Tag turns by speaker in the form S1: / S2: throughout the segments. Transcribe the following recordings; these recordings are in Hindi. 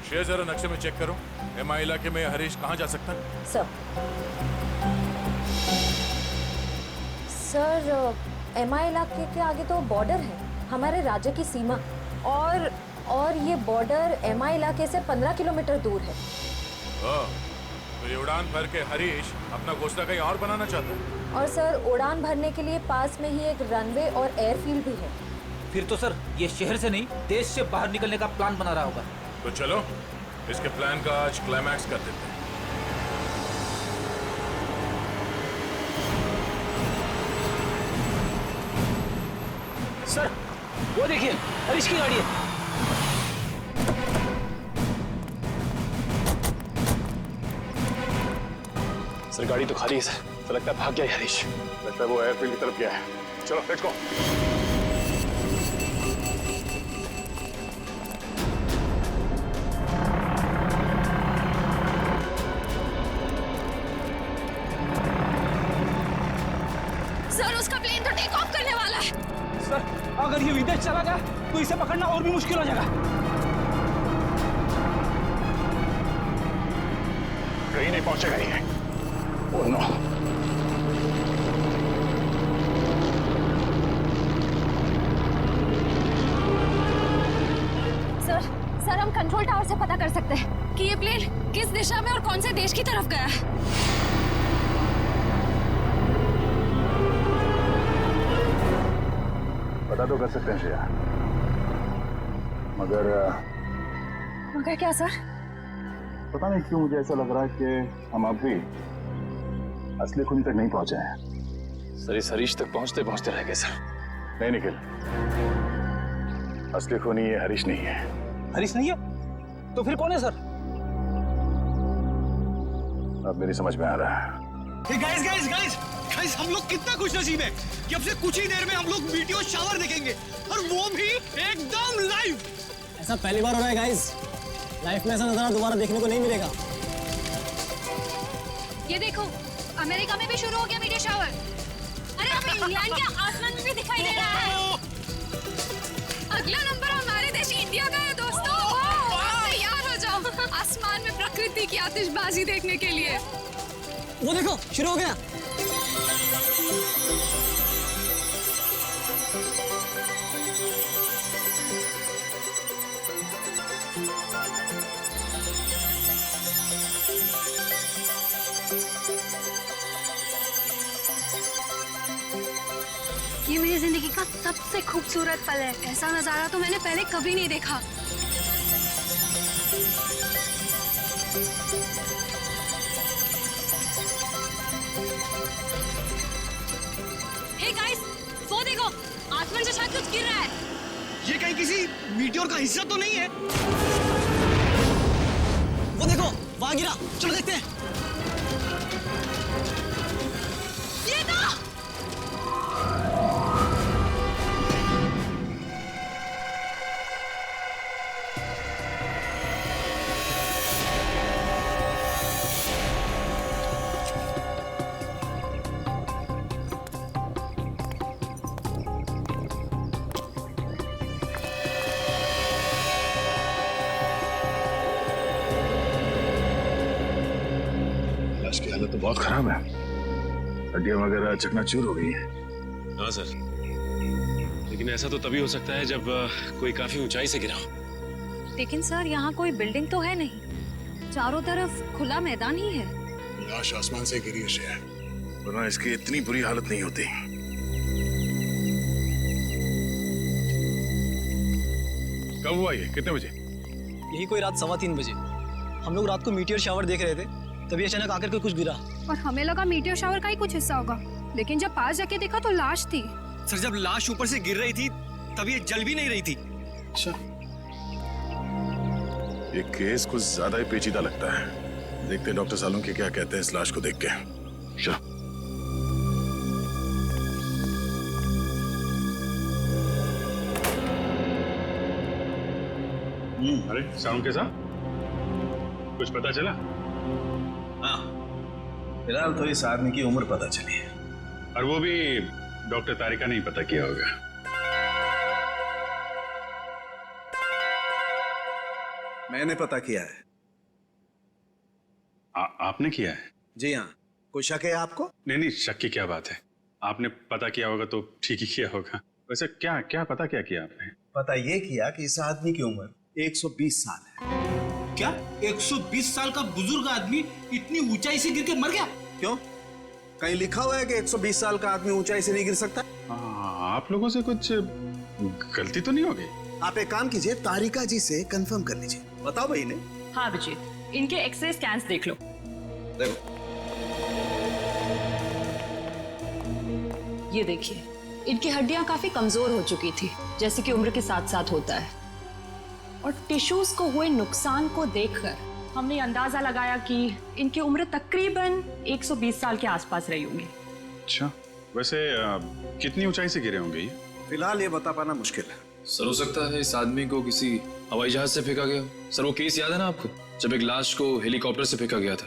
S1: शेर जरा नक्शे में चेक करो, एमआई इलाके में हरीश कहाँ जा सकता है?
S2: सर एमआई इलाके के आगे तो बॉर्डर है, हमारे राज्य की सीमा, और ये बॉर्डर एमआई इलाके से 15 किलोमीटर दूर है।
S1: तो ये उड़ान भर के हरीश अपना घोंसला कहीं और बनाना चाहता है।
S2: और सर उड़ान भरने के लिए पास में ही एक रनवे और एयरफील्ड भी है।
S3: फिर तो सर ये शहर से नहीं, देश से बाहर निकलने का प्लान बना रहा होगा।
S1: तो चलो इसके प्लान का आज क्लाइमैक्स कर देते हैं।
S3: सर वो देखिए, हरीश की गाड़ी है।
S4: सर गाड़ी तो खाली है सर, तो लगता है भाग गया है हरीश।
S1: लगता है वो एयरफील्ड की तरफ गया है। चलो लेट्स गो।
S2: सर उसका प्लेन तो टेक ऑफ करने वाला है।
S3: सर अगर ये विदेश चला गया तो इसे पकड़ना और भी मुश्किल हो जाएगा।
S4: कहीं नहीं पहुंचेगा ये। Oh no.
S2: सर हम कंट्रोल टावर से पता कर सकते हैं कि ये प्लेन किस दिशा में और कौन से देश की तरफ गया है।
S4: पता तो कर सकते हैं श्रेया, मगर
S2: क्या सर?
S4: पता नहीं क्यों मुझे ऐसा लग रहा है कि हम अब भी असली खून तक नहीं पहुंचे हैं। सर इस हरीश तक पहुंचते पहुंचते रह गए सर। नहीं निखिल, असली खूनी ये हरीश नहीं है।
S3: हरीश नहीं है तो फिर कौन है सर?
S4: अब मेरी समझ में आ रहा है।
S5: गाइस हम लोग कितना खुशनसीब है कि अब से कुछ ही देर में हम लोग मीटियोर शावर देखेंगे, और वो भी एकदम लाइव।
S6: ऐसा पहली बार हो रहा है गाइस, लाइफ में ऐसा नजारा दोबारा देखने को नहीं मिलेगा।
S2: ये देखो अमेरिका में भी शुरू हो गया मीडिया शावर। अरे अब इंग्लैंड के आसमान में भी दिखाई दे रहा है। अगला नंबर हमारे देश इंडिया का है दोस्तों। तैयार हो जाओ आसमान में प्रकृति की आतिशबाजी देखने के लिए।
S6: वो देखो शुरू हो गया।
S2: ये मेरी जिंदगी का सबसे खूबसूरत पल है। ऐसा नजारा तो मैंने पहले कभी नहीं देखा। हे गाइस, वो देखो आसमान से शायद कुछ गिर रहा है।
S5: ये कहीं किसी मीटियोर का हिस्सा तो नहीं है?
S6: वो देखो वहां गिरा, चलो देखते हैं।
S2: ये तो
S4: लाश की हालत तो बहुत खराब है, हड्डियां वगैरह चकनाचूर हो गई है।
S7: हाँ सर, लेकिन ऐसा तो तभी हो सकता है जब कोई काफी ऊंचाई से गिरा हो।
S2: लेकिन सर यहाँ कोई बिल्डिंग तो है नहीं, चारों तरफ खुला मैदान ही है।
S4: लाश आसमान से गिरी है श्रेया, वरना इसकी इतनी बुरी हालत नहीं होती।
S1: कब हुआ ये? कितने बजे?
S6: यही कोई रात 3:15 बजे। हम लोग रात को मीटियोर शावर देख रहे थे, तभी अचानक आकर के कुछ गिरा।
S8: और हमें लगा मीटियोर शावर का ही कुछ हिस्सा होगा, लेकिन जब पास जाके देखा तो लाश थी।
S5: सर जब लाश ऊपर से गिर रही थी तब ये जल भी नहीं रही थी।
S4: अच्छा, ये केस कुछ ज्यादा ही पेचीदा लगता है। देखते हैं डॉक्टर सालों के क्या कहते हैं इस लाश को देख के। चलो।
S7: अरे साउंड कैसा? कुछ पता चला?
S4: हाँ, फिलहाल तो इस आदमी की उम्र पता चली है,
S7: और वो भी डॉक्टर तारिका ने ही पता किया होगा।
S9: मैंने पता किया है।
S7: आपने किया है?
S9: जी हाँ। कोई शक है आपको?
S7: नहीं, शक की क्या बात है। आपने पता किया होगा तो ठीक ही किया होगा। वैसे क्या पता किया आपने?
S9: पता ये किया कि इस आदमी की उम्र 120 साल है।
S5: क्या 120 साल का बुजुर्ग आदमी इतनी ऊंचाई से गिर के मर गया?
S9: क्यों? कहीं लिखा हुआ है कि 120 साल का आदमी ऊंचाई से नहीं गिर सकता?
S7: आप लोगों से कुछ गलती तो नहीं हो गई?
S9: आप एक काम कीजिए, तारिका जी से कंफर्म कर लीजिए। बताओ भाई ने।
S10: हाँ अभिजीत, इनके एक्सरे स्कैन्स देख लो।
S9: देखो,
S10: ये देखिए, इनकी हड्डियां काफी कमजोर हो चुकी थी, जैसे कि उम्र के साथ साथ होता है। और टिश्यूज को हुए नुकसान को देखकर हमने अंदाजा लगाया कि इनकी उम्र तकरीबन 120 साल के आसपास रही होगी।
S7: अच्छा, वैसे कितनी ऊंचाई से गिरे होंगे ये?
S9: फिलहाल ये बता पाना मुश्किल है।
S11: सर, हो सकता है इस आदमी को किसी हवाई जहाज से फेंका गया। सर, वो केस याद है ना आपको, जब एक लाश को हेलीकॉप्टर से फेंका गया था?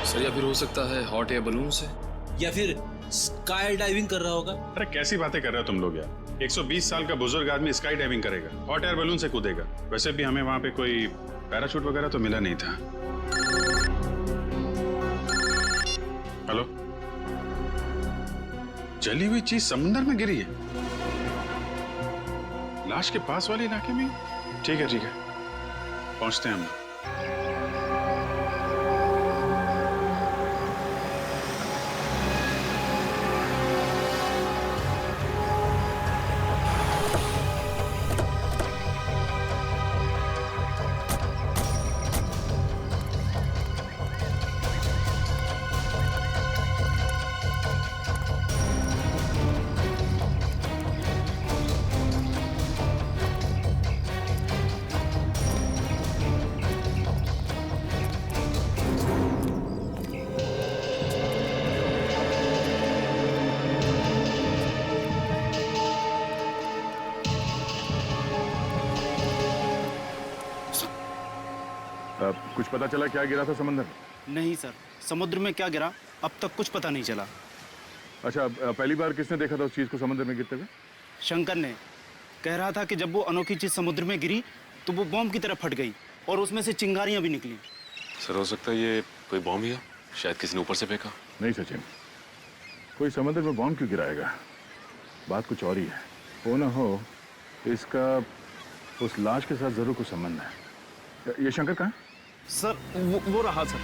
S11: सर, या फिर हो सकता है हॉट एयर बलून से,
S5: या फिर स्काई डाइविंग कर रहा होगा।
S7: अरे कैसी बातें कर रहे हो तुम लोग यार। 120 साल का बुजुर्ग आदमी स्काई डाइविंग करेगा, हॉट एयर बलून से कूदेगा? वैसे भी हमें वहां पे कोई पैराशूट वगैरह तो मिला नहीं था। हेलो, जली हुई चीज समुद्र में गिरी है, लाश के पास वाले इलाके में? ठीक है, पहुंचते हैं हम।
S4: कुछ पता चला क्या गिरा था समुद्र में?
S5: नहीं सर, समुद्र में क्या गिरा अब तक कुछ पता नहीं चला।
S4: अच्छा, पहली बार किसने देखा था उस चीज को समुद्र में गिरते हुए?
S5: शंकर ने। कह रहा था कि जब वो अनोखी चीज समुद्र में गिरी तो वो बॉम्ब की तरह फट गई और उसमें से चिंगारियां भी निकली।
S11: सर, हो सकता है ये कोई बॉम्ब ही हो, शायद किसी ने ऊपर से फेंका।
S4: नहीं सचिन, कोई समुद्र में बॉम्ब क्यों गिराएगा? बात कुछ और ही है। हो ना हो, इसका उस लाश के साथ जरूर कुछ संबंध है। ये शंकर कहाँ है?
S5: सर, वो रहा सर।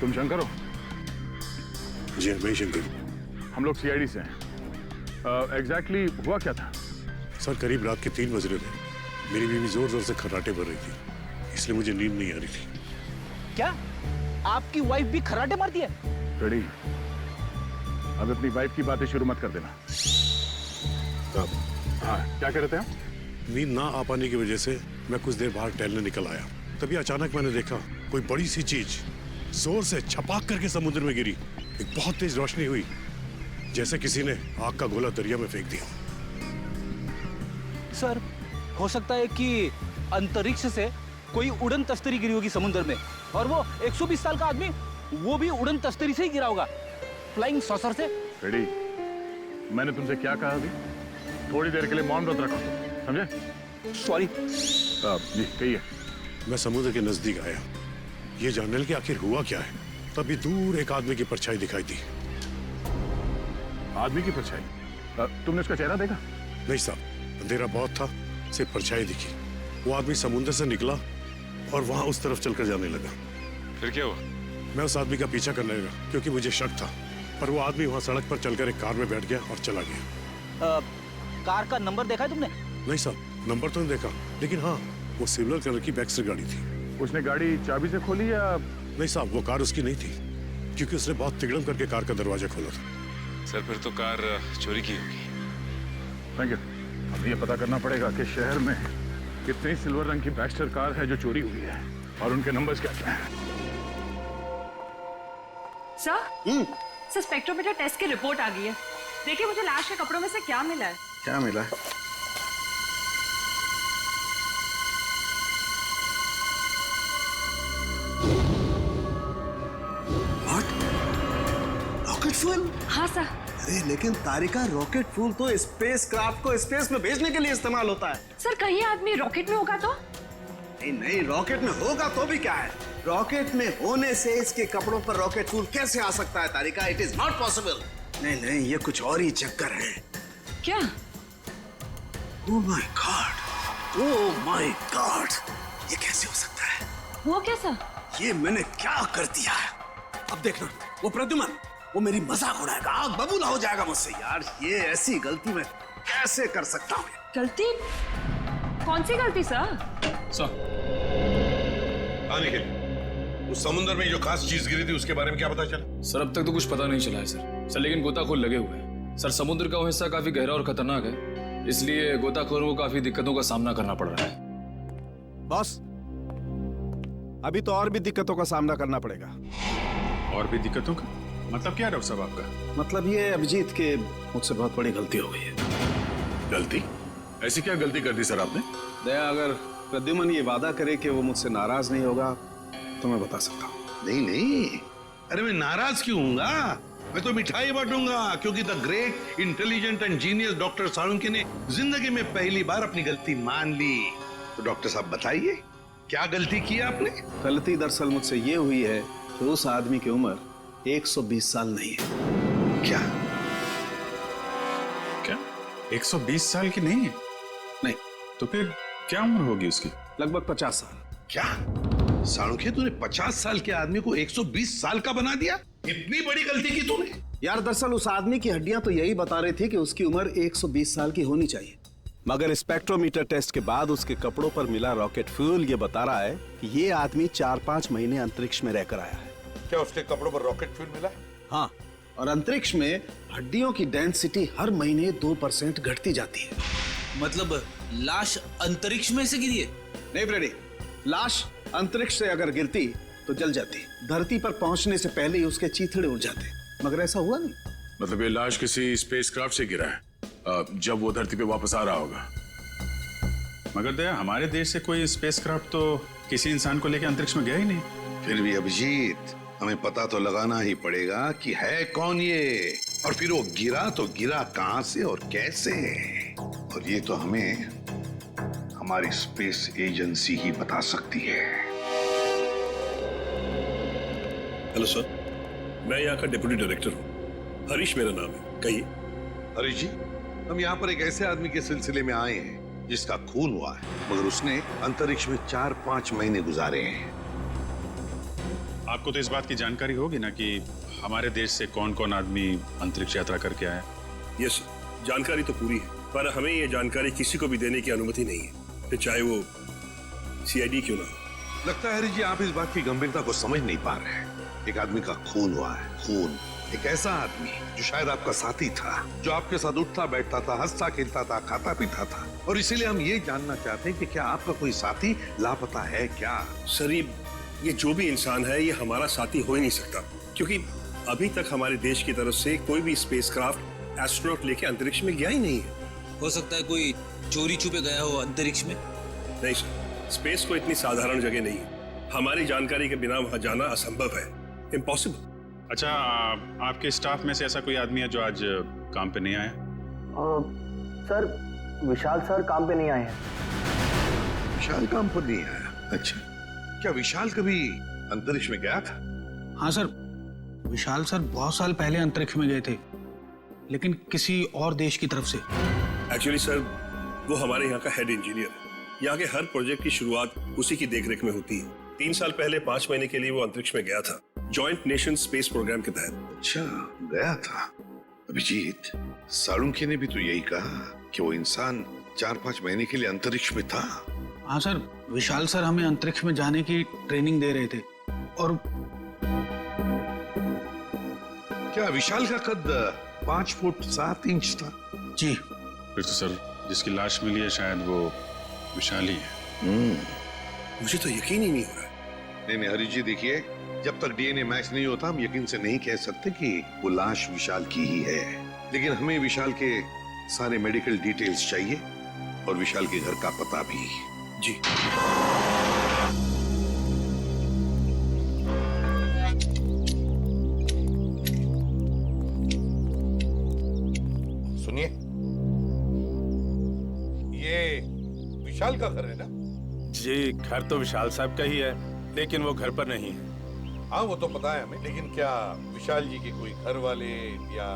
S4: तुम शंकर हो?
S7: जी मैं शंकर।
S4: हम लोग सीआईडी से हैं। एग्जैक्टली हुआ क्या था?
S7: सर, करीब रात के 3 बज रहे थे। मेरी बीवी जोर जोर से खर्राटे भर रही थी, इसलिए मुझे नींद नहीं आ रही थी।
S3: क्या आपकी वाइफ भी खर्राटे मारती है?
S4: रेडी, अब अपनी वाइफ की बातें शुरू मत कर देना। हाँ, क्या कह रहे थे आप?
S7: नींद ना आ पाने की वजह से मैं कुछ देर बाहर टहलने निकल आया। तभी अचानक मैंने देखा कोई बड़ी सी चीज जोर से छपाक करके समुद्र में गिरी। एक बहुत तेज रोशनी हुई, जैसे किसी ने आग का गोला दरिया में फेंक दिया।
S3: सर, हो सकता है कि अंतरिक्ष से कोई उड़न तस्तरी गिरी होगी समुद्र में, और वो 120 साल का आदमी वो भी उड़न तस्तरी से ही गिरा होगा, फ्लाइंग सॉसर से।
S4: रेडी, मैंने तुमसे क्या कहा अभी? थोड़ी देर के लिए मौन व्रत रखो, समझे?
S3: सॉरी।
S4: जी कहिए।
S7: मैं समुद्र के नजदीक आया, ये जानने लगे आखिर हुआ क्या है। तभी दूर एक आदमी की परछाई दिखाई दी।
S4: आदमी की परछाई? तुमने उसका चेहरा देखा?
S7: नहीं साहब, अंधेरा बहुत था, सिर्फ परछाई दिखी। वो आदमी समुद्र से निकला और वहां उस तरफ चलकर जाने लगा।
S11: फिर क्या हुआ?
S7: मैं उस आदमी का पीछा करने लगा क्योंकि मुझे शक था, पर वो आदमी वहां सड़क पर चलकर एक कार में बैठ गया और चला गया।
S3: कार का नंबर देखा है तुमने?
S7: नहीं साहब, नंबर तो नहीं देखा, लेकिन हाँ, वो सिल्वर कलर की बैक्स्टर गाड़ी थी।
S4: उसने गाड़ी चाबी से खोली या?
S7: नहीं साहब, वो कार उसकी नहीं थी, क्योंकि उसने बहुत तिगड़म करके कार का दरवाजा खोला था।
S11: सर, फिर तो कार चोरी की होगी।
S4: Thank you. अब ये पता करना पड़ेगा कि शहर में कितनी सिल्वर रंग की बैक्स्टर कार है जो चोरी हुई है और उनके नंबर्स क्या क्या हैं?
S10: सर सर स्पेक्ट्रोमीटर टेस्ट की रिपोर्ट आ गई है। देखिए मुझे लाश के कपड़ों में से क्या मिला है।
S9: क्या मिला है? Rocket fuel?
S10: हाँ सर।
S9: अरे लेकिन तारिका, रॉकेट फ्यूल तो स्पेस क्राफ्ट को स्पेस में भेजने के लिए इस्तेमाल होता है।
S10: सर कहीं आदमी रॉकेट में होगा तो?
S9: नहीं नहीं, रॉकेट में होगा तो भी क्या है, रॉकेट में होने से इसके कपड़ों पर रॉकेट फ्यूल कैसे आ सकता है Tarika? It is not possible. नहीं नहीं, ये कुछ और ही चक्कर है।
S10: क्या?
S9: Oh my god, oh my god, ये कैसे हो सकता है?
S10: वो कैसा?
S9: ये मैंने क्या कर दिया है? अब देखना, वो प्रद्युमन वो मेरी मजाक उड़ाएगा, आग बबूला हो जाएगा मुझसे। यार ये ऐसी गलती मैं कैसे कर सकता हूँ?
S10: गलती? कौन सी गलती सर?
S7: निखिल, उस समुद्र में जो खास चीज गिरी थी उसके बारे में क्या पता चला?
S11: सर अब तक तो कुछ पता नहीं चला है सर लेकिन गोताखोर लगे हुए हैं सर। समुद्र का वो हिस्सा काफी गहरा और खतरनाक है, इसलिए गोताखोरों को काफी दिक्कतों का सामना करना पड़ रहा है।
S12: बॉस, अभी तो और भी दिक्कतों का सामना करना पड़ेगा।
S4: और भी दिक्कतों का मतलब क्या है डॉक्टर साहब आपका?
S9: मतलब ये अभिजीत के मुझसे बहुत बड़ी गलती हो गई है।
S7: गलती? ऐसी क्या गलती कर दी सर आपने?
S9: दया, अगर प्रद्युमन ये वादा करे कि वो मुझसे नाराज नहीं होगा तो मैं बता सकता हूँ।
S13: नहीं नहीं, अरे मैं नाराज क्यों हूँगा? मैं तो मिठाई बांटूंगा, क्योंकि the great intelligent and genius doctor Salunkhe ने जिंदगी में पहली बार अपनी गलती मान ली। तो डॉक्टर साहब बताइए, क्या गलती की आपने?
S9: गलती दरअसल मुझसे ये हुई है कि उस आदमी की उम्र 120 साल नहीं है।
S13: क्या?
S4: क्या 120 साल की नहीं है?
S9: नहीं।
S4: तो फिर क्या उम्र होगी उसकी?
S9: लगभग 50 साल।
S13: क्या साळुंखे, तूने 50 साल के आदमी को 120 साल का बना दिया? इतनी बड़ी गलती की तूने?
S9: यार दरअसल उस आदमी की हड्डियां तो यही बता रही थी कि उसकी उम्र 120 साल की होनी चाहिए,
S12: मगर स्पेक्ट्रोमीटर टेस्ट के बाद उसके कपड़ों पर मिला रॉकेट फ्यूल ये बता रहा है कि ये आदमी 4-5 महीने अंतरिक्ष में रहकर आया है।
S13: क्या उसके कपड़ों पर रॉकेट फ्यूल मिला?
S9: हाँ, और अंतरिक्ष में हड्डियों की डेंसिटी हर महीने 2% घटती जाती है।
S3: मतलब लाश अंतरिक्ष में से गिरी है?
S9: नहीं फ्रेडी, लाश अंतरिक्ष से अगर गिरती तो जल जाती, धरती पर पहुंचने से पहले ही उसके चीथड़े उड़ जाते, मगर ऐसा हुआ नहीं।
S4: मतलब ये लाश किसी स्पेसक्राफ्ट से गिरा है जब वो धरती पे वापस आ रहा होगा। मगर दया, हमारे देश से कोई स्पेसक्राफ्ट तो किसी इंसान को लेकर अंतरिक्ष में गया ही नहीं।
S13: फिर भी अभिजीत, हमें पता तो लगाना ही पड़ेगा कि है कौन ये, और फिर वो गिरा तो गिरा कहां से और कैसे, और ये तो हमें हमारी स्पेस एजेंसी ही बता सकती है।
S7: हेलो सर, मैं यहाँ का डिप्टी डायरेक्टर हूँ, हरीश मेरा नाम है। कहिए।
S13: हरीश जी, हम यहाँ पर एक ऐसे आदमी के सिलसिले में आए हैं जिसका खून हुआ है, मगर उसने अंतरिक्ष में 4-5 महीने गुजारे हैं।
S4: आपको तो इस बात की जानकारी होगी ना कि हमारे देश से कौन कौन आदमी अंतरिक्ष यात्रा करके आया?
S7: यस, जानकारी तो पूरी है, पर हमें ये जानकारी किसी को भी देने की अनुमति नहीं है, फिर चाहे वो सीआईडी क्यों ना हो।
S13: लगता है हरीश जी, आप इस बात की गंभीरता को समझ नहीं पा रहे हैं। एक आदमी का खून हुआ है, खून। एक ऐसा आदमी जो शायद आपका साथी था, जो आपके साथ उठता बैठता था, हंसता खेलता था, खाता पीता था, और इसीलिए हम ये जानना चाहते हैं कि क्या आपका कोई साथी लापता है क्या?
S7: सर, ये जो भी इंसान है ये हमारा साथी हो ही नहीं सकता, क्योंकि अभी तक हमारे देश की तरफ से कोई भी स्पेसक्राफ्ट एस्ट्रोनॉट लेके अंतरिक्ष में गया ही नहीं है।
S3: हो सकता है कोई चोरी छुपे गया हो अंतरिक्ष में।
S7: नहीं सर, स्पेस को इतनी साधारण जगह नहीं है, हमारी जानकारी के बिना वहां जाना असंभव है, इम्पॉसिबल।
S4: अच्छा, आपके स्टाफ में से ऐसा कोई आदमी है जो आज काम पे नहीं आया?
S6: सर, विशाल सर काम पे नहीं आए हैं।
S13: विशाल काम पर नहीं आया? अच्छा, क्या विशाल कभी अंतरिक्ष में गया था?
S5: हाँ सर, विशाल सर बहुत साल पहले अंतरिक्ष में गए थे, लेकिन किसी और देश की तरफ से।
S7: एक्चुअली सर, वो हमारे यहाँ का हेड इंजीनियर है। यहाँ के हर प्रोजेक्ट की शुरुआत उसी की देखरेख में होती है। 3 साल पहले 5 महीने के लिए वो अंतरिक्ष में गया था, जॉइंट नेशन स्पेस प्रोग्राम के तहत।
S13: अच्छा, गया था। अभिजीत, साळुंखे ने भी तो यही कहा कि वो इंसान 4-5 महीने के लिए अंतरिक्ष में था।
S5: हाँ सर, विशाल सर हमें अंतरिक्ष में जाने की ट्रेनिंग दे रहे थे। और
S13: क्या विशाल का कद 5 फुट 7 इंच था?
S5: जी।
S4: फिर तो सर, जिसकी लाश मिली है शायद वो
S13: विशाली है।
S5: मुझे तो यकीन ही नहीं हो रहा।
S13: नहीं हरीश जी देखिए, जब तक डीएनए मैच नहीं होता हम यकीन से नहीं कह सकते कि वो लाश विशाल की ही है। लेकिन हमें विशाल के सारे मेडिकल डिटेल्स चाहिए और विशाल के घर का पता भी।
S5: जी।
S13: सुनिए, ये विशाल का घर है ना?
S14: जी, घर तो विशाल साहब का ही है, लेकिन वो घर पर नहीं है।
S13: हाँ वो तो पता है हमें, लेकिन क्या विशाल जी के कोई घर वाले या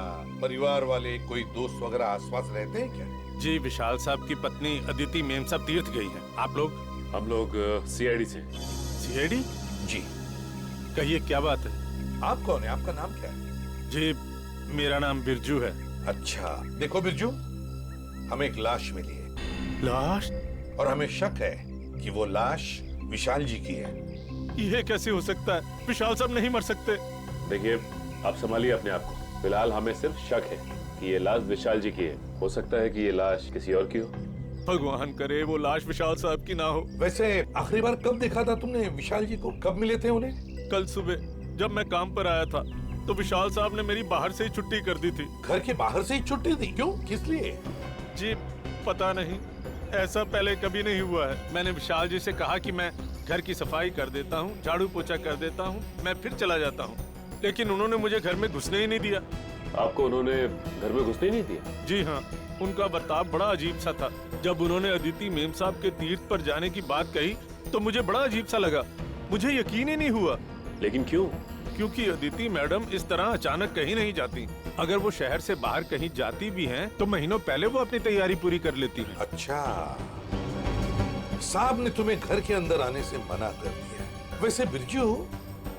S13: परिवार वाले, कोई दोस्त वगैरह आसपास रहते हैं क्या?
S14: जी, विशाल साहब की पत्नी अदिति मेम साहब तीर्थ गई हैं। आप लोग?
S15: हम लोग सीआईडी से।
S14: सीआईडी?
S13: जी।
S14: कहिए क्या बात है?
S13: आप कौन है? आपका नाम क्या है?
S14: जी, मेरा नाम बिरजू है।
S13: अच्छा, देखो बिरजू, हमें एक लाश मिली है।
S14: लाश?
S13: और हमें शक है कि वो लाश विशाल जी की है।
S14: ये कैसे हो सकता है? विशाल साहब नहीं मर सकते।
S15: देखिए, आप संभालिए अपने आप को। फिलहाल हमें सिर्फ शक है कि ये लाश विशाल जी की है। हो सकता है कि ये लाश किसी और की हो।
S14: भगवान करे वो लाश विशाल साहब की ना हो।
S13: वैसे आखिरी बार कब देखा था तुमने विशाल जी को? कब मिले थे उन्हें?
S14: कल सुबह जब मैं काम पर आया था तो विशाल साहब ने मेरी बाहर से ही छुट्टी कर दी थी।
S13: घर के बाहर से ही छुट्टी दी? क्यों? किस लिए?
S14: जी पता नहीं, ऐसा पहले कभी नहीं हुआ है। मैंने विशाल जी से कहा कि मैं घर की सफाई कर देता हूँ, झाड़ू पोछा कर देता हूँ, मैं फिर चला जाता हूँ, लेकिन उन्होंने मुझे घर में घुसने ही नहीं दिया।
S15: आपको उन्होंने घर में घुसने नहीं दिया?
S14: जी हाँ, उनका बर्ताव बड़ा अजीब सा था। जब उन्होंने अदिति मेम साहब के तीर्थ पर जाने की बात कही तो मुझे बड़ा अजीब सा लगा। मुझे यकीन ही नहीं हुआ।
S15: लेकिन क्यों?
S14: क्योंकि अदिति मैडम इस तरह अचानक कहीं नहीं जाती। अगर वो शहर से बाहर कहीं जाती भी हैं, तो महीनों पहले वो अपनी तैयारी पूरी कर लेती हैं।
S13: अच्छा, साहब ने तुम्हें घर के अंदर आने से मना कर दिया। वैसे बिरजू,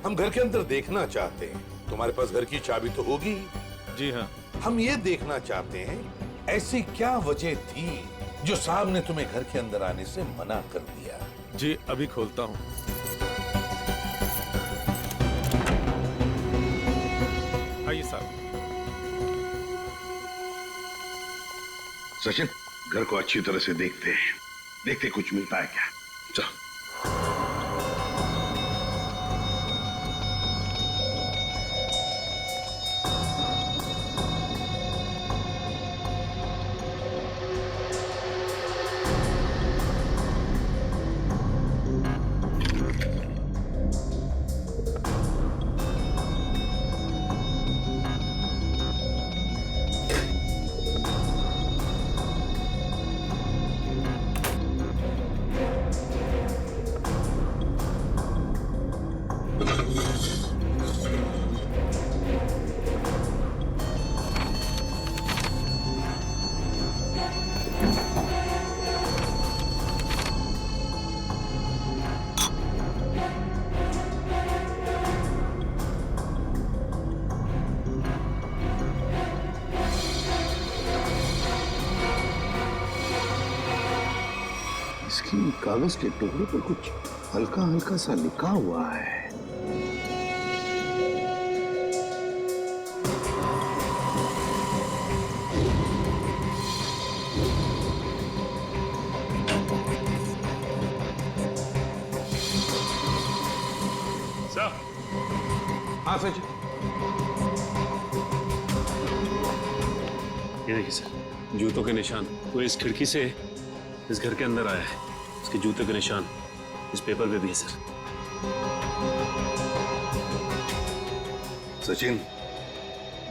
S13: हम घर के अंदर देखना चाहते हैं। तुम्हारे पास घर की चाबी तो होगी?
S14: जी हाँ।
S13: हम ये देखना चाहते हैं ऐसी क्या वजह थी जो साहब ने तुम्हें घर के अंदर आने से मना कर दिया।
S14: जी अभी खोलता हूँ। आइए साहब।
S13: सचिन, घर को अच्छी तरह से देखते हैं, देखते कुछ मिलता है क्या। चलो। कागज के टुकड़े पर कुछ हल्का हल्का सा लिखा हुआ है।
S15: सर।
S13: हाँ सचिन।
S15: ये देखिए सर, जूतों के निशान। वो इस खिड़की से इस घर के अंदर आया है। उसके जूते के निशान इस पेपर पे भी है सर।
S13: सचिन,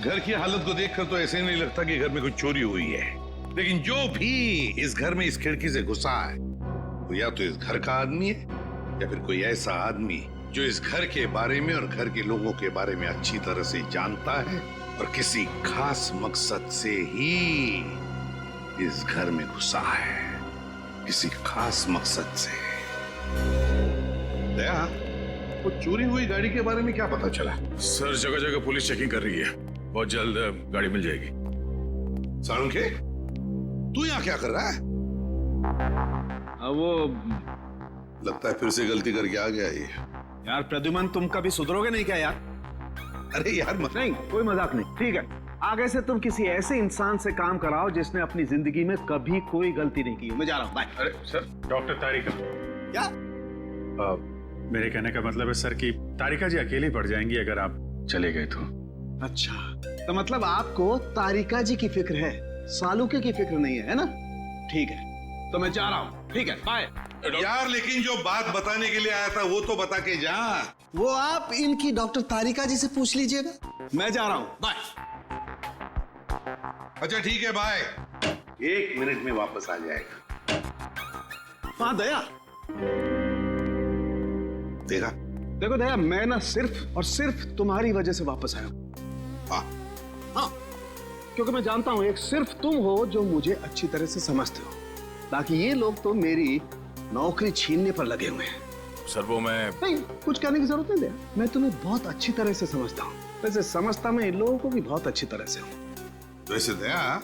S13: घर की हालत को देखकर तो ऐसे नहीं लगता कि घर में कुछ चोरी हुई है। लेकिन जो भी इस घर में इस खिड़की से घुसा है वो या तो इस घर का आदमी है या फिर कोई ऐसा आदमी जो इस घर के बारे में और घर के लोगों के बारे में अच्छी तरह से जानता है और किसी खास मकसद से ही इस घर में घुसा है, किसी खास मकसद से। दया, वो चोरी हुई गाड़ी के बारे में क्या पता चला?
S7: सर, जगह जगह पुलिस चेकिंग कर रही है। बहुत जल्द गाड़ी मिल जाएगी।
S13: साळुंखे, तू यहाँ क्या कर रहा है?
S12: वो
S13: लगता है फिर से गलती करके आ गया ये।
S12: यार प्रद्युमन, तुम कभी सुधरोगे नहीं क्या यार?
S13: अरे यार
S12: नहीं, कोई मजाक नहीं। ठीक है,
S9: आगे से तुम किसी ऐसे इंसान से काम कराओ जिसने अपनी जिंदगी में कभी कोई गलती नहीं की। मैं जा रहा हूँ, बाय।
S15: अरे सर, डॉक्टर तारिका।
S9: क्या?
S15: मेरे कहने का मतलब है सर कि तारिका जी अकेली पड़ जाएंगी अगर आप चले गए तो।
S9: अच्छा, तो मतलब आपको तारिका जी की फिक्र है, सालुके की फिक्र नहीं है ना? ठीक है, तो मैं जा रहा हूँ। ठीक है, बाय।
S13: यार लेकिन जो बात बताने के लिए आया था वो तो बता के जा।
S9: वो आप इनकी डॉक्टर तारिका जी से पूछ लीजिएगा। मैं जा रहा हूँ, बाय।
S13: अच्छा ठीक है, बाय। 1 मिनट में वापस आ जाएगा।
S9: हाँ दया,
S13: देखा?
S9: देखो दया, मैं ना सिर्फ और सिर्फ तुम्हारी वजह से वापस आया हूँ। हाँ, क्योंकि मैं जानता हूँ एक सिर्फ तुम हो जो मुझे अच्छी तरह से समझते हो। बाकी ये लोग तो मेरी नौकरी छीनने पर लगे हुए हैं।
S1: सर वो मैं
S9: नहीं, कुछ कहने की जरूरत नहीं है। मैं तुम्हें बहुत अच्छी तरह से समझता हूँ। वैसे समझता मैं इन लोगों को भी बहुत अच्छी तरह से हूँ।
S13: वैसे दया,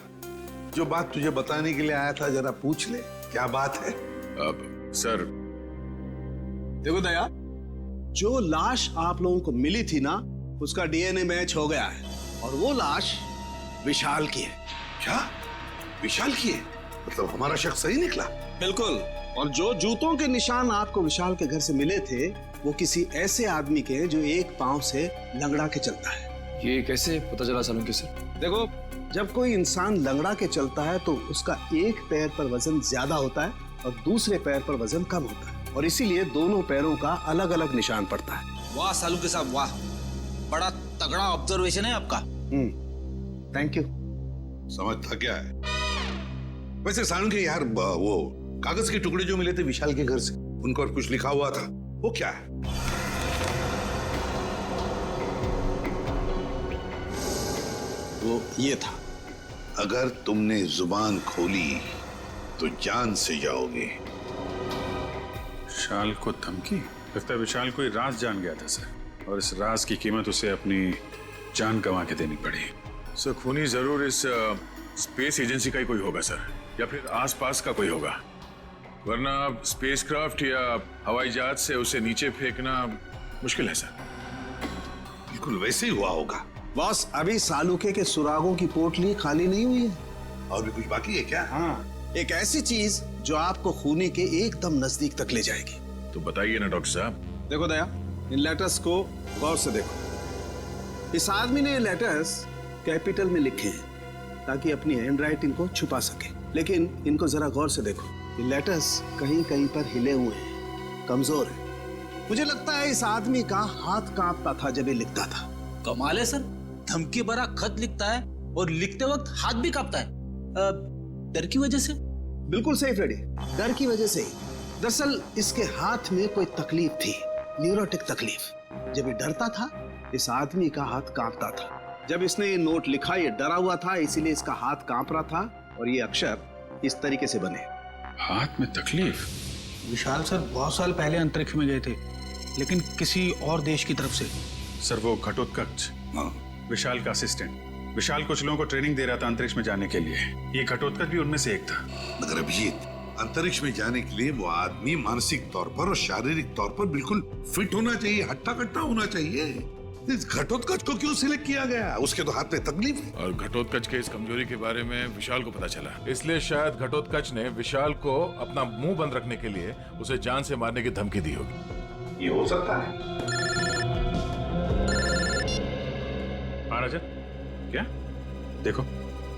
S13: जो बात तुझे बताने के लिए आया था जरा पूछ ले, क्या बात है?
S1: अब सर
S9: देखो दया, जो लाश आप लोगों को मिली थी ना, उसका डीएनए मैच हो गया है और वो लाश विशाल की है।
S13: क्या? विशाल की है? मतलब हमारा शख्स सही निकला?
S9: बिल्कुल। और जो जूतों के निशान आपको विशाल के घर से मिले थे, वो किसी ऐसे आदमी के जो एक पांव से लंगड़ा के चलता है।
S11: ये कैसे पता चला सालुंके सर?
S9: देखो, जब कोई इंसान लंगड़ा के चलता है तो उसका एक पैर पर वजन ज्यादा होता है और दूसरे पैर पर वजन कम होता है, और इसीलिए दोनों पैरों का अलग अलग निशान पड़ता है।
S16: वाह सालुंके साहब, वाह, बड़ा तगड़ा ऑब्जर्वेशन है आपका।
S9: Thank you.
S13: समझता क्या है? वैसे सालुंके यार, वो कागज के टुकड़े जो मिले थे विशाल के घर से, उनको और कुछ लिखा हुआ था, वो क्या है?
S9: वो ये था,
S13: अगर तुमने जुबान खोली तो जान से जाओगे।
S15: विशाल को धमकी? लगता है विशाल कोई राज जान गया था सर, और इस राज की कीमत उसे अपनी जान गंवा के देनी पड़ी।
S1: सर खूनी जरूर इस स्पेस एजेंसी का ही कोई होगा सर, या फिर आसपास का कोई होगा, वरना स्पेसक्राफ्ट या हवाई जहाज से उसे नीचे फेंकना मुश्किल है सर।
S13: बिल्कुल वैसे ही हुआ होगा।
S9: बॉस, अभी सालुके के सुरागों की पोटली खाली नहीं हुई है।
S13: और भी कुछ बाकी है क्या?
S9: हाँ, एक ऐसी चीज जो आपको खूनी के एकदम नजदीक तक ले जाएगी।
S1: तो बताइए ना डॉक्टर साहब।
S9: देखो दया, इन लेटर्स को गौर से देखो। इस आदमी ने ये लेटर्स कैपिटल में लिखे हैं ताकि अपनी हैंडराइटिंग को छुपा सके, लेकिन इनको जरा गौर से देखो। ये लेटर्स कहीं कहीं पर हिले हुए हैं, कमजोर है। मुझे लगता है इस आदमी का हाथ कांपता था जब ये लिखता था।
S16: कमाल है सर, धमकी भरा खत लिखता है और लिखते वक्त हाथ भी कांपता है। डर की वजह से?
S9: बिल्कुल सही फ्रेडी, डर की वजह से ही। दरअसल इसके हाथ में कोई तकलीफ थी, न्यूरोटिक तकलीफ। जब ये डरता था, इस आदमी का हाथ कांपता था। जब इसने ये नोट लिखा, ये डरा हुआ था, इसीलिए इसका हाथ कांप रहा था, और ये अक्षर इस तरीके से बने।
S15: हाथ में तकलीफ?
S5: विशाल सर बहुत साल पहले अंतरिक्ष में गए थे, लेकिन किसी और देश की तरफ से।
S15: सर वो घटोत्कच, विशाल का असिस्टेंट। विशाल कुछ लोगों को ट्रेनिंग दे रहा था अंतरिक्ष में जाने के लिए। ये घटोत्कच भी उनमें से एक था।
S13: मगर अभिजीत, अंतरिक्ष में जाने के लिए वो आदमी मानसिक तौर पर और शारीरिक तौर पर बिल्कुल फिट होना चाहिए, हट्टा कट्टा होना चाहिए। इस घटोत्कच को क्यों सिलेक्ट किया गया? उसके तो हाथ में तकलीफ है।
S1: और घटोत्कच के इस कमजोरी के बारे में विशाल को पता चला, इसलिए शायद घटोत्कच ने विशाल को अपना मुंह बंद रखने के लिए उसे जान से मारने की धमकी दी होगी।
S13: ये हो सकता है।
S15: महाराजा, क्या? देखो,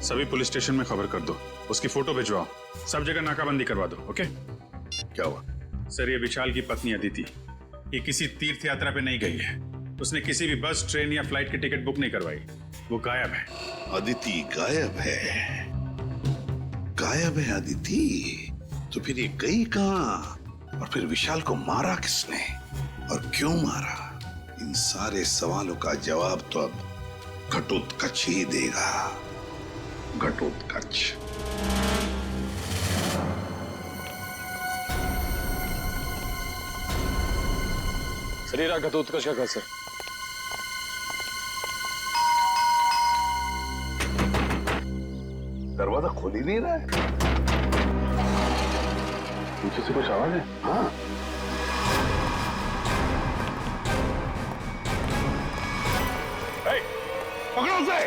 S15: सभी पुलिस स्टेशन में खबर कर दो, उसकी फोटो भिजवाओ, सब जगह नाकाबंदी करवा दो। ओके?
S13: क्या हुआ?
S15: सर ये विशाल की पत्नी अदिति, ये किसी तीर्थ यात्रा पे नहीं गई है। उसने किसी भी बस, ट्रेन या फ्लाइट की टिकट बुक नहीं करवाई। वो गायब है।
S13: अदिति गायब है? गायब है अदिति? तो फिर ये गई कहां? और फिर विशाल को मारा किसने और क्यों मारा? इन सारे सवालों का जवाब तो अब घटोत्कच ही देगा। घटोत्कच।
S11: शरीर घटोत्कच का घर सर।
S13: दरवाजा खोल ही नहीं रहा है। पीछे से कुछ आवाज है? हाँ। पकड़ो उसे।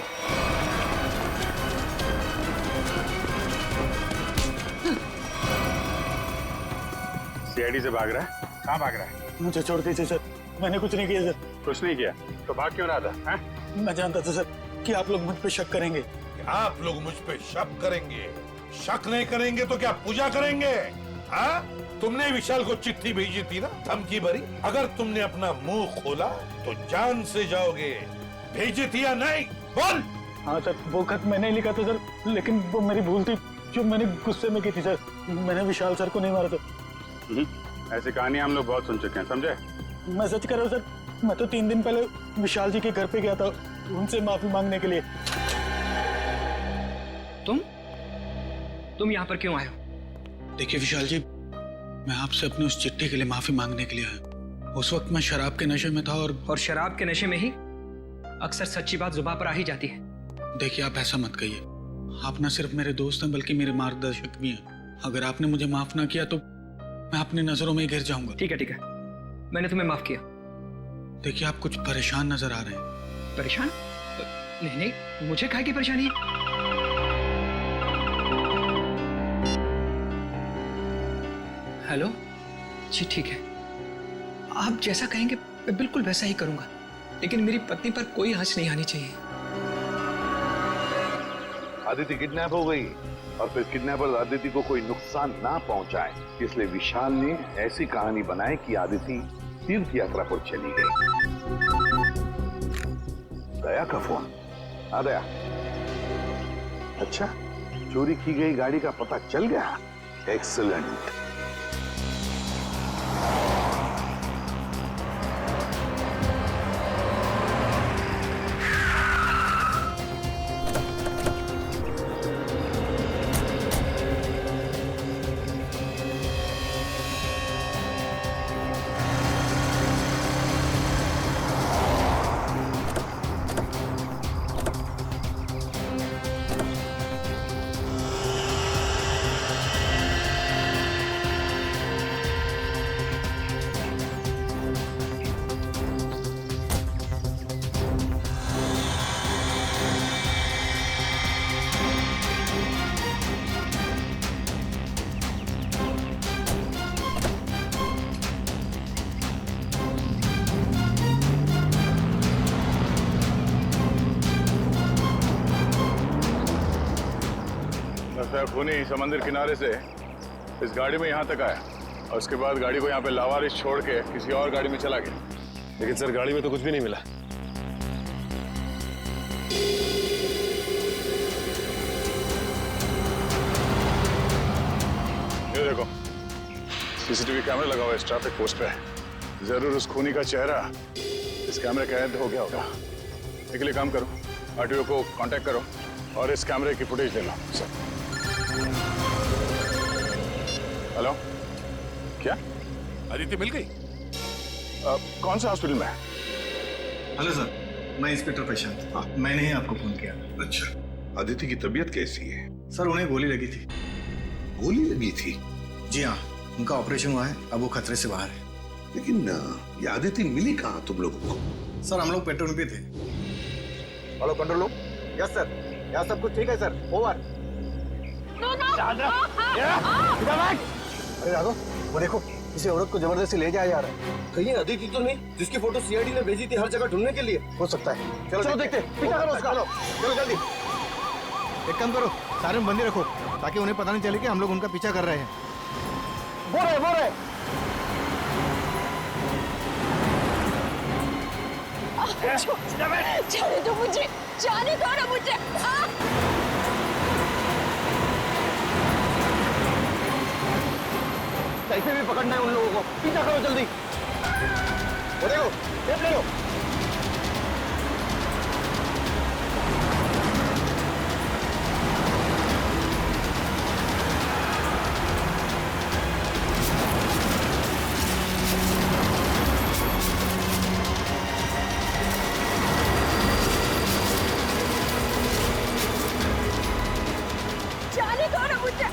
S15: सीआईडी से भाग रहा है? कहाँ भाग रहा है?
S5: मुझे छोड़ दीजिए सर, मैंने कुछ नहीं किया सर।
S15: कुछ नहीं किया तो भाग क्यों रहा था? हैं?
S5: मैं जानता था सर कि आप लोग मुझ पे शक करेंगे।
S13: आप लोग मुझ पे शक करेंगे? शक नहीं करेंगे तो क्या पूजा करेंगे? हाँ? तुमने विशाल को चिट्ठी भेजी थी ना, धमकी भरी। अगर तुमने अपना मुंह खोला तो जान से जाओगे। भेजी थी या नहीं? बोल।
S5: हाँ सर, वो खत मैंने लिखा था सर, लेकिन वो मेरी भूल थी जो मैंने गुस्से में की थी सर। मैंने विशाल सर को नहीं मारा था।
S15: ऐसी कहानी हम लोग बहुत सुन चुके हैं, समझे?
S5: मैं सच कर रहा हूँ सर, मैं तो 3 दिन पहले विशाल जी के घर पे गया था उनसे माफी मांगने के लिए।
S6: तुम यहाँ पर क्यों आए हो?
S5: देखिए विशाल जी, मैं आपसे अपनी उस चिट्ठी के लिए माफी मांगने के लिए आया। उस वक्त मैं शराब के नशे में था और
S6: शराब के नशे में ही अक्सर सच्ची बात जुबान पर आ ही जाती है।
S5: देखिए आप ऐसा मत कहिए, आप न सिर्फ मेरे दोस्त हैं बल्कि मेरे मार्गदर्शक भी हैं। अगर आपने मुझे माफ ना किया तो मैं अपनी नजरों में गिर जाऊंगा।
S6: ठीक है, मैंने तुम्हें माफ किया।
S5: देखिए आप कुछ परेशान नजर आ रहे हैं।
S6: परेशान? नहीं, मुझे काहे की परेशानी है? हेलो जी, ठीक है, आप जैसा कहेंगे मैं बिल्कुल वैसा ही करूंगा, लेकिन मेरी पत्नी पर कोई आंच नहीं आनी चाहिए।
S13: आदिति किडनैप हो गई और फिर किडनैपर आदिति को कोई नुकसान ना पहुंचाए, इसलिए विशाल ने ऐसी कहानी बनाई कि आदिति तीर्थ यात्रा पर चली गई। दया का फोन। हाँ दया। अच्छा, चोरी की गई गाड़ी का पता चल गया? एक्सीलेंट।
S1: खूनी समंदर किनारे से इस गाड़ी में यहाँ तक आया और उसके बाद गाड़ी को यहाँ पे लावारिस छोड़ के किसी और गाड़ी में चला गया।
S7: लेकिन सर गाड़ी में तो कुछ भी नहीं मिला।
S1: ये देखो, सीसीटीवी कैमरा लगा हुआ है इस ट्रैफिक पोस्ट पे। जरूर उस खूनी का चेहरा इस कैमरे कैद हो गया होगा। इसके लिए काम करो, आरटीओ को कांटेक्ट करो और इस कैमरे की फुटेज ले लो। हेलो, क्या
S13: आदिति मिल गई?
S1: कौन सा हॉस्पिटल में?
S5: हेलो सर, मैं इंस्पेक्टर प्रशांत। हाँ, मैंने ही आपको फोन किया।
S13: अच्छा, आदिति की तबीयत कैसी है?
S5: सर उन्हें गोली लगी थी।
S13: गोली लगी थी?
S5: जी हाँ, उनका ऑपरेशन हुआ है, अब वो खतरे से बाहर है।
S13: लेकिन ये आदिति मिली कहाँ तुम लोगों को?
S5: सर हम लोग पेट्रोल पे थे।
S17: Hello control room. Yes sir, यहाँ सब कुछ ठीक है सर, ओवर। अरे राघव, वो देखो, किसी औरत को जबरदस्ती ले जाया जा रहा है। कहीं अदिति तो नहीं जिसकी फोटो सीआईडी ने भेजी थी हर जगह ढूंढने के लिए? हो सकता है। चलो देखते, पीछा करो उसका। चलो जल्दी। एक काम करो, सारे बंदी रखो ताकि उन्हें पता नहीं चले कि हम लोग उनका पीछा कर रहे हैं। बोल रहे
S2: जाने दो मुझे, जाने दो ना मुझे।
S17: कैसे भी पकड़ना है उन लोगों को, पीछा करो जल्दी। वो देखो, टेप ले लो।
S2: जाने दो ना मुझे।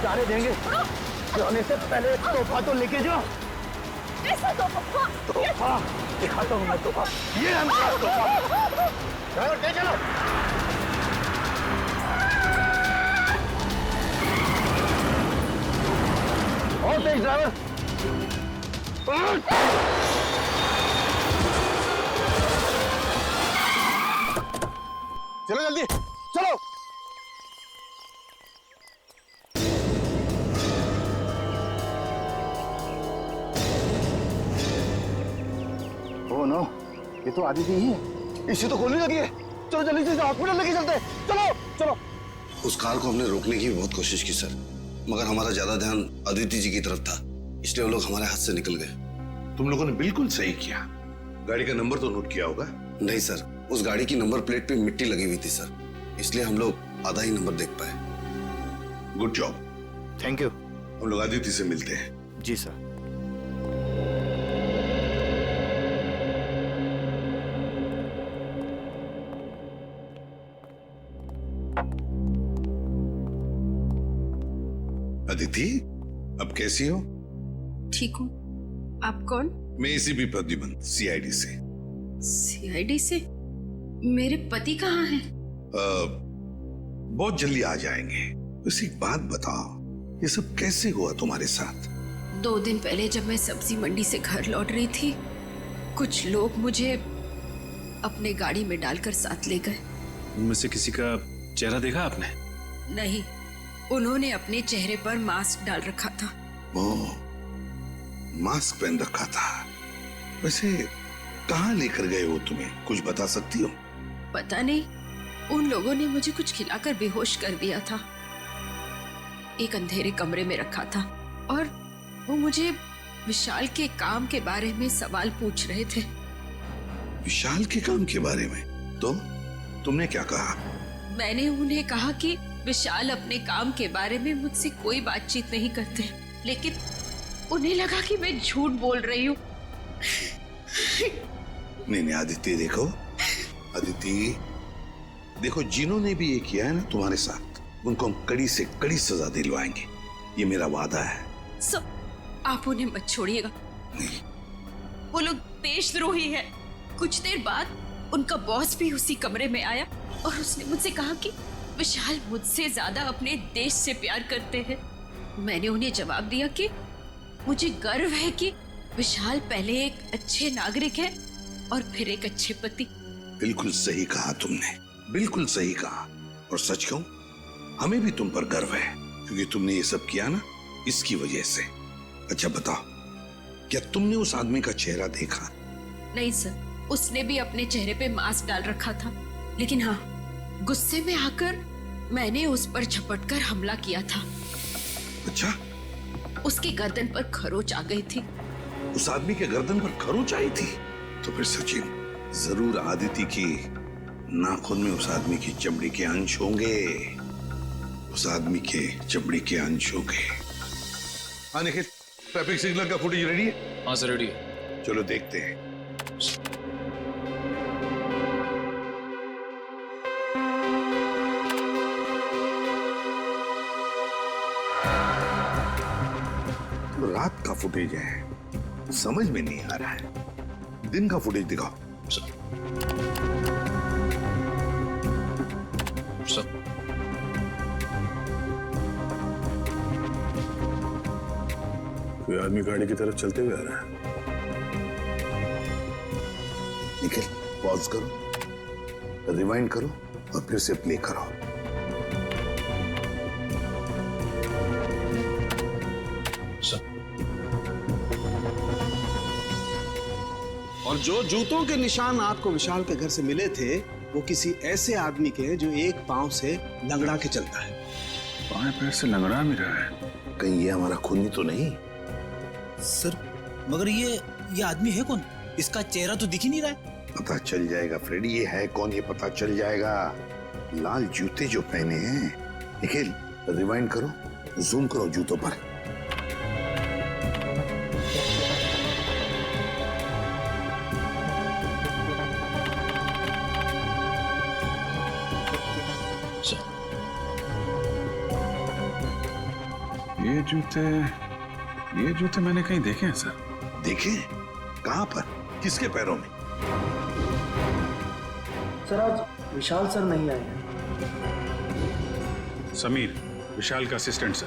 S17: जाने देंगे, जाने से पहले तोहफा तो लेके जाओ।
S2: ऐसा तोहफा
S17: दिखाता हूँ मैं तोहफा। ये है मेरा तोहफा। चलो और तेज ड्राइवर। चलो जल्दी चलो। ओ नो, ये तो आदिति ही है। इसे तो गोली लगी है। चलो जल्दी से हॉस्पिटल लेके चलते हैं। चलो चलो।
S18: उस कार को हमने रोकने की बहुत कोशिश की सर, मगर हमारा ज्यादा ध्यान अदिति जी की तरफ था, इसलिए वो लोग हमारे हाथ से निकल गए।
S13: तुम लोगों ने बिल्कुल सही किया। गाड़ी का नंबर तो नोट किया होगा?
S18: नहीं सर, उस गाड़ी की नंबर प्लेट पे मिट्टी लगी हुई थी सर, इसलिए हम लोग आधा ही नंबर देख पाए।
S13: Good job.
S17: Thank you.
S13: हम लोग आदिति से मिलते हैं।
S17: जी सर।
S13: अदिति, अब कैसी हो?
S10: ठीक हूँ। आप कौन?
S13: मैं एसीपी प्रद्युमन, सीआईडी से।
S10: सीआईडी से? मेरे पति कहाँ हैं?
S13: बहुत जल्दी आ जाएंगे। बस एक बात बताओ, ये सब कैसे हुआ तुम्हारे साथ?
S10: 2 दिन पहले जब मैं सब्जी मंडी से घर लौट रही थी, कुछ लोग मुझे अपने गाड़ी में डालकर साथ ले गए।
S15: उनमें से किसी का चेहरा देखा आपने?
S10: नहीं, उन्होंने अपने चेहरे पर मास्क डाल रखा था।
S13: ओह, मास्क पहन रखा था। वैसे कहाँ लेकर गए वो तुम्हें, कुछ बता सकती हो?
S10: पता नहीं, उन लोगों ने मुझे कुछ खिलाकर बेहोश कर दिया था। एक अंधेरे कमरे में रखा था और वो मुझे विशाल के काम के बारे में सवाल पूछ रहे थे।
S13: विशाल के काम के बारे में? तो तुमने क्या कहा?
S10: मैंने उन्हें कहा कि विशाल अपने काम के बारे में मुझसे कोई बातचीत नहीं करते, लेकिन उन्हें लगा कि मैं झूठ बोल रही हूँ।
S13: नहीं आदित्य, देखो अदिति, देखो जिन्होंने भी ये किया है ना तुम्हारे साथ, उनको हम कड़ी से कड़ी सजा दिलवाएंगे, ये मेरा वादा है।
S10: सब आप उन्हें मत छोड़िएगा, वो लोग देशद्रोही है। कुछ देर बाद उनका बॉस भी उसी कमरे में आया और उसने मुझसे कहा कि विशाल मुझसे ज्यादा अपने देश से प्यार करते हैं। मैंने उन्हें जवाब दिया कि मुझे गर्व है कि विशाल पहले एक अच्छे नागरिक है और फिर एक अच्छे पति।
S13: बिल्कुल सही कहा तुमने, बिल्कुल सही कहा। और सच कहूं, हमें भी तुम पर गर्व है, क्योंकि तुमने ये सब किया ना इसकी वजह से। अच्छा बताओ, क्या तुमने उस आदमी का चेहरा देखा?
S10: नहीं सर, उसने भी अपने चेहरे पे मास्क डाल रखा था, लेकिन हाँ, गुस्से में आकर मैंने उस पर झपटकर हमला किया था।
S13: अच्छा?
S10: उसके गर्दन पर खरोच आ गई थी।
S13: उस आदमी के गर्दन पर खरोच आई थी? तो फिर सचिन, जरूर आदिति की नाखून में उस आदमी की चमड़ी के अंश होंगे, उस आदमी के चमड़ी के अंश होंगे। हाँ निखिल, ट्रैफिक सिग्नल का फुटेज रेडी है?
S11: हाँ सर, रेडी है।
S13: चलो देखते हैं। तो रात का फुटेज है, समझ में नहीं आ रहा है। दिन का फुटेज दिखाओ।
S4: कोई आदमी गाड़ी की तरफ चलते हुए आ रहा है।
S13: निखिल, पॉज करो, रिवाइंड करो और फिर से प्ले करो।
S9: और जो जूतों के निशान आपको विशाल के घर से मिले थे, वो किसी ऐसे आदमी के जो एक पांव से लंगड़ा के चलता है।
S4: बाएं पैर से लंगड़ा भी रहा है।
S13: कहीं ये हमारा खूनी तो नहीं?
S16: सर, मगर ये आदमी है कौन? इसका चेहरा तो दिख ही नहीं रहा है।
S13: पता चल जाएगा फ्रेडी, ये है कौन ये पता चल जाएगा। लाल जूते जो पहने हैं। निखिल, रिवाइंड करो, जूम करो जूतों पर।
S4: ये जूते मैंने कहीं देखे हैं सर।
S13: देखे? कहां पर? किसके पैरों में?
S17: सर, आज विशाल सर नहीं आए हैं।
S15: समीर, विशाल का असिस्टेंट सर,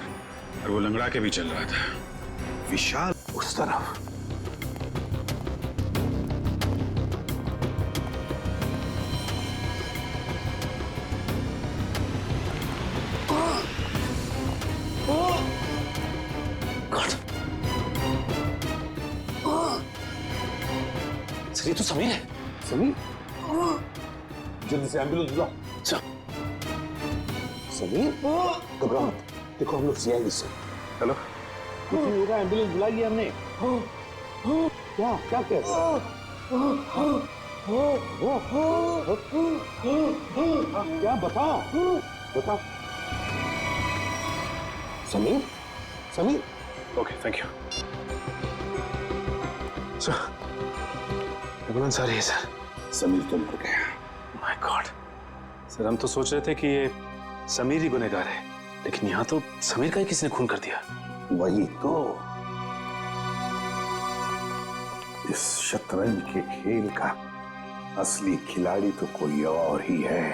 S15: और वो लंगड़ा के भी चल रहा था।
S13: विशाल उस तरफ?
S17: सर ये तो समीर है। समीर? जल्दी से एम्बुलेंस बुला। समीर घबरा मत, देखो हम लोग सीआईडी से। हेलो कुछ नहीं होगा, एम्बुलेंस बुला लिया हमने। क्या क्या कह रहे क्या बताओ बताओ। Sameer Sameer okay thank you sir. Ambulance आ रही है सर। समीर तो मर गया। माय गॉड सर, हम तो सोच रहे थे कि ये समीर ही गुनहगार है, लेकिन यहाँ तो समीर का ही किसी ने खून कर दिया। वही तो, इस शतरंज के खेल का असली खिलाड़ी तो कोई और ही है,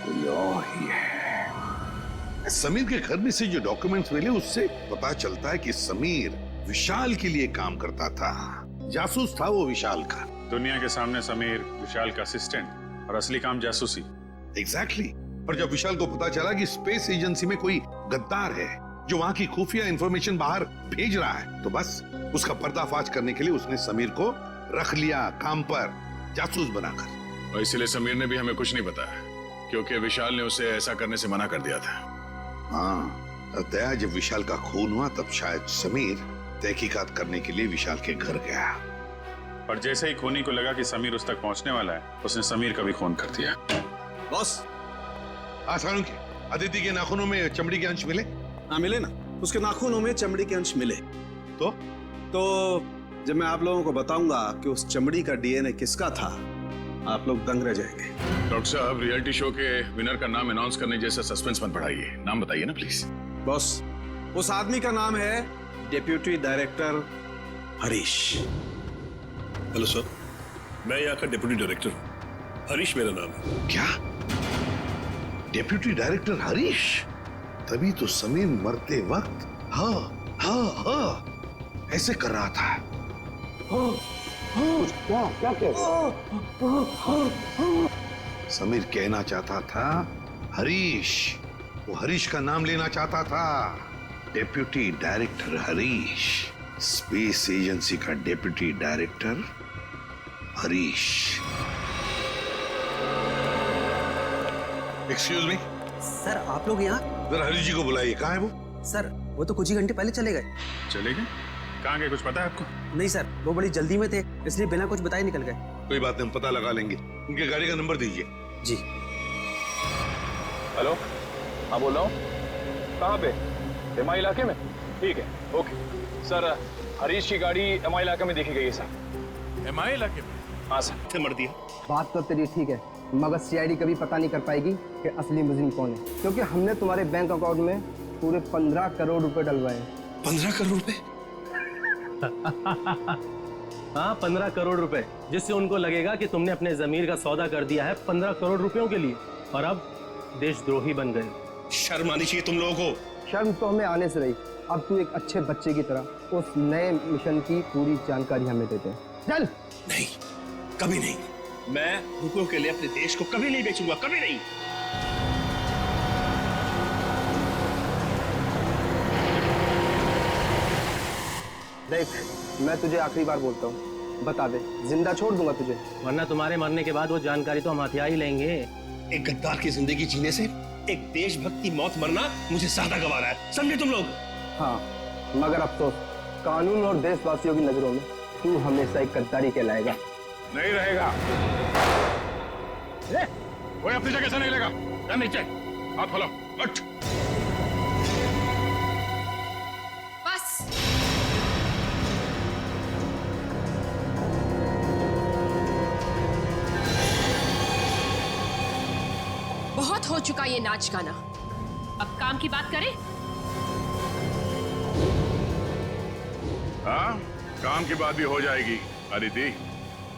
S17: कोई और ही है।
S13: समीर के घर में से जो डॉक्यूमेंट्स मिले उससे पता चलता है कि समीर विशाल के लिए काम करता था, जासूस था वो विशाल का।
S15: दुनिया के सामने समीर विशाल का असिस्टेंट और असली काम जासूसी।
S13: एग्जैक्टली। और जब विशाल को पता चला कि स्पेस एजेंसी में कोई गद्दार है जो वहां की खुफिया इंफॉर्मेशन बाहर भेज रहा है, तो बस उसका पर्दाफाश करने के लिए उसने समीर को रख लिया काम पर, जासूस बनाकर।
S1: और इसलिए समीर ने भी हमें कुछ नहीं बताया, क्योंकि विशाल ने उसे ऐसा करने से मना कर दिया था।
S13: हाँ, दया जब विशाल का खून हुआ तब शायद समीर तहकीकात करने के लिए विशाल के घर गया।
S15: पर जैसे ही खूनी को लगा कि समीर उस तक पहुंचने वाला है, उसने समीर का भी खून कर दिया।
S13: बॉस, आसानों के अदिति के नाखूनों में चमड़ी के अंश मिले?
S9: हाँ मिले ना, उसके नाखूनों में चमड़ी के अंश मिले। तो जब मैं आप लोगों को बताऊंगा कि उस चमड़ी का डीएनए किसका था, आप लोग दंग रह जाएंगे।
S1: डॉक्टर साहब, रियलिटी शो के विनर का नाम अनाउंस करने जैसा सस्पेंस मत बढ़ाइए, नाम बताइए ना प्लीज।
S9: बॉस, उस आदमी का नाम है deputy director Harish.
S7: Hello sir, मैं यहाँ का डिप्टी डायरेक्टर हूँ, हरीश मेरा नाम है।
S13: क्या डेप्यूटी डायरेक्टर हरीश? तभी तो समीर मरते वक्त हाँ हाँ हाँ ऐसे कर रहा था।
S17: क्या क्या कह रहे?
S13: समीर कहना चाहता था हरीश, वो हरीश का नाम लेना चाहता था। Deputy director Harish, space agency का deputy director Harish. Excuse me
S17: sir, आप लोग यहाँ?
S13: जरा हरीश जी को बुलाइए। कहाँ है वो?
S17: सर वो तो कुछ ही घंटे पहले चले गए।
S15: चले गए? कहाँ गए, कुछ पता है आपको?
S17: नहीं सर, वो बड़ी जल्दी में थे, इसलिए बिना कुछ बताए निकल गए।
S13: कोई बात नहीं, हम पता लगा लेंगे। उनके गाड़ी का नंबर दीजिए।
S17: जी।
S11: हेलो, हाँ बोल रहा हूँ। कहाँ पे? एमआई इलाके में? ठीक है, ओके सर। हरीश की गाड़ी एमआई इलाके में देखी गई है सर।
S14: एमआई इलाके में?
S11: हाँ सर।
S7: मर दिया।
S17: बात तो तेरी ठीक है, मगर सीआईडी कभी पता नहीं कर पाएगी कि असली मुजरिम कौन है, क्योंकि हमने तुम्हारे बैंक अकाउंट में पूरे 15 करोड़ रुपए डलवाए।
S7: 15 करोड़ रुपए?
S19: हाँ, 15 करोड़ रुपए, जिससे उनको लगेगा कि तुमने अपने जमीर का सौदा कर दिया है 15 करोड़ रुपयों के लिए, और अब देशद्रोही बन गए।
S7: शर्म आनी चाहिए तुम लोगों को।
S17: शर्म तो हमें आने से रही, अब तू एक अच्छे बच्चे की तरह उस नए मिशन की पूरी जानकारी हमें देते। चल।
S7: नहीं, कभी नहीं। मैं रुपयों के लिए अपने देश को कभी नहीं बेचूंगा, कभी नहीं।
S17: देख, मैं तुझे आखिरी बार बोलता हूँ, बता दे, जिंदा छोड़ दूंगा तुझे,
S19: वरना तुम्हारे मरने के बाद वो जानकारी तो हम हथिया ही लेंगे।
S7: एक गद्दार की जिंदगी जीने से एक देशभक्त की मौत मरना मुझे ज्यादा गवारा है, समझे तुम लोग?
S17: हाँ, मगर अफसोस, कानून और देशवासियों की नजरों में तू हमेशा एक गद्दारी कहलाएगा।
S1: नहीं रहेगा। कोई अपनी जगह से नहीं लेगा। या नीचे हाथ खोलो, उठ।
S2: बस। बहुत हो चुका ये नाच गाना, अब काम की बात करें।
S1: हाँ, काम की बात भी हो जाएगी। अदिति,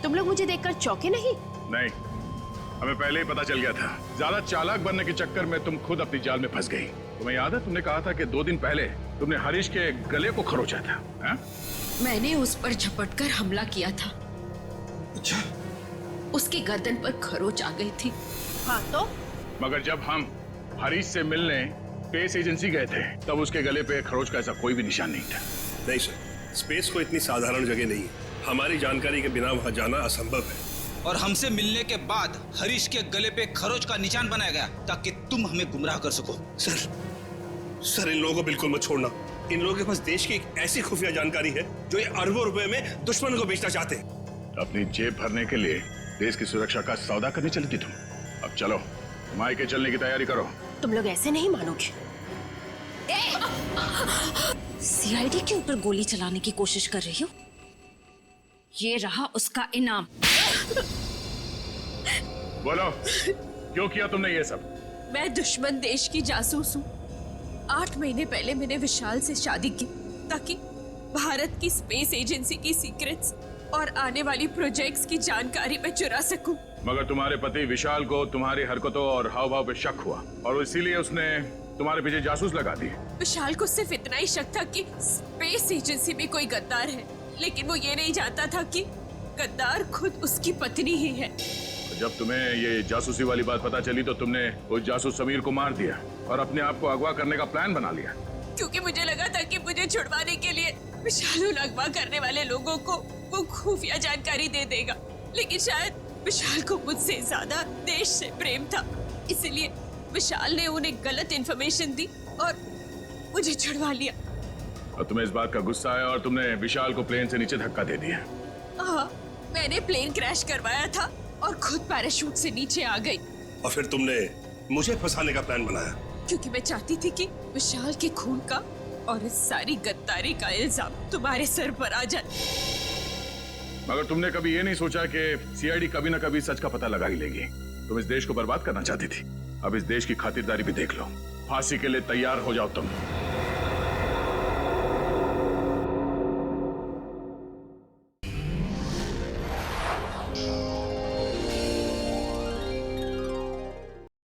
S2: तुम लोग मुझे देखकर चौंके नहीं?
S1: नहीं, हमें पहले ही पता चल गया था। ज्यादा चालाक बनने के चक्कर में तुम खुद अपनी जाल में फंस गई। तुम्हें याद है, तुमने कहा था कि 2 दिन पहले तुमने हरीश के गले को खरोचा था। हा?
S2: मैंने उस पर झपटकर हमला किया था।
S13: अच्छा?
S2: उसकी गर्दन पर खरोच आ गई थी। हाँ तो?
S1: मगर जब हम हरीश से मिलने स्पेस एजेंसी गए थे, तब उसके गले पे खरोच का ऐसा कोई भी निशान नहीं था।
S7: नहीं सर, स्पेस को इतनी साधारण जगह नहीं है।
S20: हमारी जानकारी के बिना वहां जाना असंभव है।
S16: और हमसे मिलने के बाद हरीश के गले पे खरोच का निशान बनाया गया ताकि तुम हमें गुमराह कर सको।
S20: सर इन लोगों को बिल्कुल मत छोड़ना। इन लोगों के पास देश की एक ऐसी खुफिया जानकारी है जो ये अरबों रुपए में दुश्मन को बेचना चाहते हैं।
S1: अपनी जेब भरने के लिए देश की सुरक्षा का सौदा करने चली थी तुम। अब चलो मायके चलने की तैयारी करो।
S10: तुम लोग ऐसे नहीं मानोगे। सीआईडी के ऊपर गोली चलाने की कोशिश कर रही हो? ये रहा उसका इनाम।
S1: बोलो क्यों किया तुमने ये सब?
S10: मैं दुश्मन देश की जासूस हूँ। 8 महीने पहले मैंने विशाल से शादी की ताकि भारत की स्पेस एजेंसी की सीक्रेट्स और आने वाली प्रोजेक्ट्स की जानकारी मैं चुरा सकूं।
S1: मगर तुम्हारे पति विशाल को तुम्हारी हरकतों और हाव भाव पे शक हुआ और इसीलिए उसने तुम्हारे पीछे जासूस लगा दिए।
S10: विशाल को सिर्फ इतना ही शक था कि स्पेस एजेंसी में कोई गद्दार है, लेकिन वो ये नहीं जानता था कि गद्दार खुद उसकी पत्नी ही है।
S1: जब तुम्हें ये जासूसी वाली बात पता चली तो तुमने उस जासूस समीर को मार दिया और अपने आप को अगवा करने का प्लान बना लिया।
S10: क्योंकि मुझे लगा था कि मुझे छुड़वाने के लिए विशाल उन अगवा करने वाले लोगों को वो खुफिया जानकारी दे देगा, लेकिन शायद विशाल को मुझसे ज्यादा देश से प्रेम था, इसलिए विशाल ने उन्हें गलत इन्फॉर्मेशन दी और मुझे छुड़वा लिया।
S1: और तुम्हें इस बात का गुस्सा है और तुमने विशाल को प्लेन से नीचे धक्का दे दिया।
S10: हाँ, मैंने प्लेन क्रैश करवाया था और खुद पैराशूट से नीचे आ गई।
S20: और फिर तुमने मुझे फंसाने का प्लान बनाया?
S10: क्योंकि मैं चाहती थी कि विशाल के खून का और इस सारी गद्दारी का इल्जाम तुम्हारे सर पर आ जाए।
S1: मगर तुमने कभी ये नहीं सोचा कि सीआईडी कभी ना कभी सच का पता लगा ही लेगी। तुम इस देश को बर्बाद करना चाहती थी, अब इस देश की खातिरदारी भी देख लो। फांसी के लिए तैयार हो जाओ तुम।